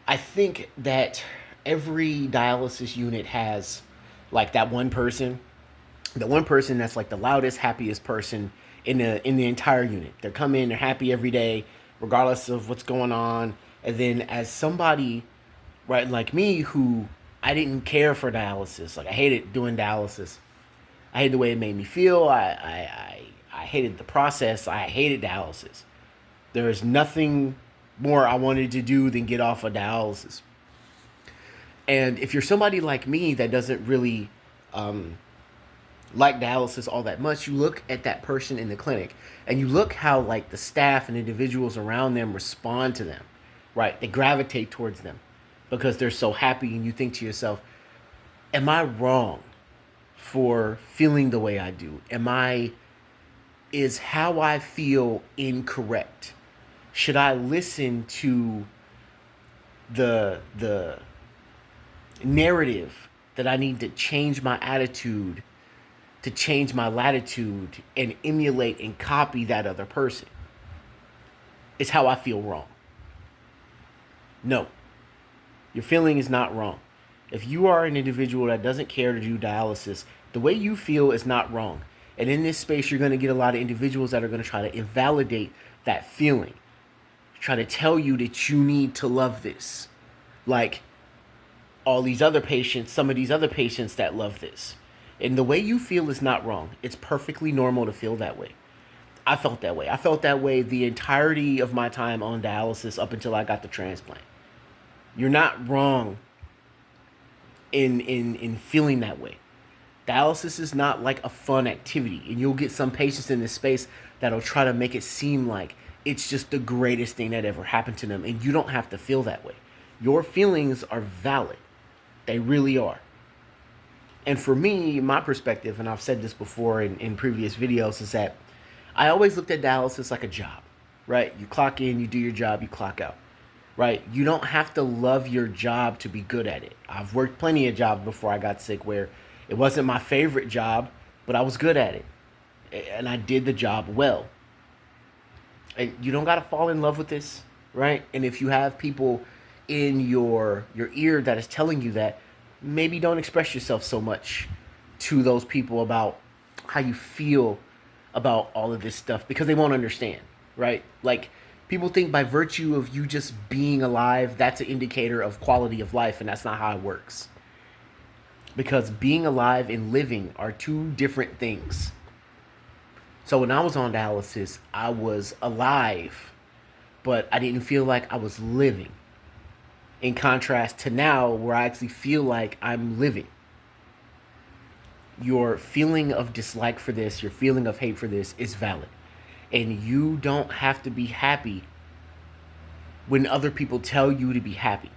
I think that every dialysis unit has like that one person, the one person that's like the loudest, happiest person in the entire unit. They come in, they're happy every day, regardless of what's going on. And then as somebody, right, like me, who I didn't care for dialysis, like I hated doing dialysis. I hated the way it made me feel. I hated the process. I hated dialysis. There is nothing more I wanted to do than get off of dialysis. And if you're somebody like me that doesn't really um, like dialysis all that much, you look at that person in the clinic and you look how like the staff and individuals around them respond to them, right? They gravitate towards them because they're so happy, and you think to yourself, am I wrong for feeling the way I do? Is how I feel incorrect? Should I listen to the narrative that I need to change my attitude, to change my latitude, and emulate and copy that other person? Is how I feel wrong? No, your feeling is not wrong. If you are an individual that doesn't care to do dialysis, the way you feel is not wrong. And in this space, you're going to get a lot of individuals that are going to try to invalidate that feeling, try to tell you that you need to love this. Like all these other patients, some of these other patients that love this. And the way you feel is not wrong. It's perfectly normal to feel that way. I felt that way. I felt that way the entirety of my time on dialysis up until I got the transplant. You're not wrong in feeling that way. Dialysis is not like a fun activity, and you'll get some patients in this space that'll try to make it seem like it's just the greatest thing that ever happened to them, and you don't have to feel that way. Your feelings are valid. They really are. And for me, my perspective, and I've said this before in previous videos, is that I always looked at dialysis like a job, right? You clock in, you do your job, you clock out, right? You don't have to love your job to be good at it. I've worked plenty of jobs before I got sick where it wasn't my favorite job, but I was good at it. And I did the job well. And you don't got to fall in love with this, right? And if you have people in your ear that is telling you that, maybe don't express yourself so much to those people about how you feel about all of this stuff, because they won't understand, right? Like, people think by virtue of you just being alive, that's an indicator of quality of life, and that's not how it works. Because being alive and living are two different things. So when I was on dialysis, I was alive, but I didn't feel like I was living. In contrast to now, where I actually feel like I'm living. Your feeling of dislike for this, your feeling of hate for this is valid. And you don't have to be happy when other people tell you to be happy.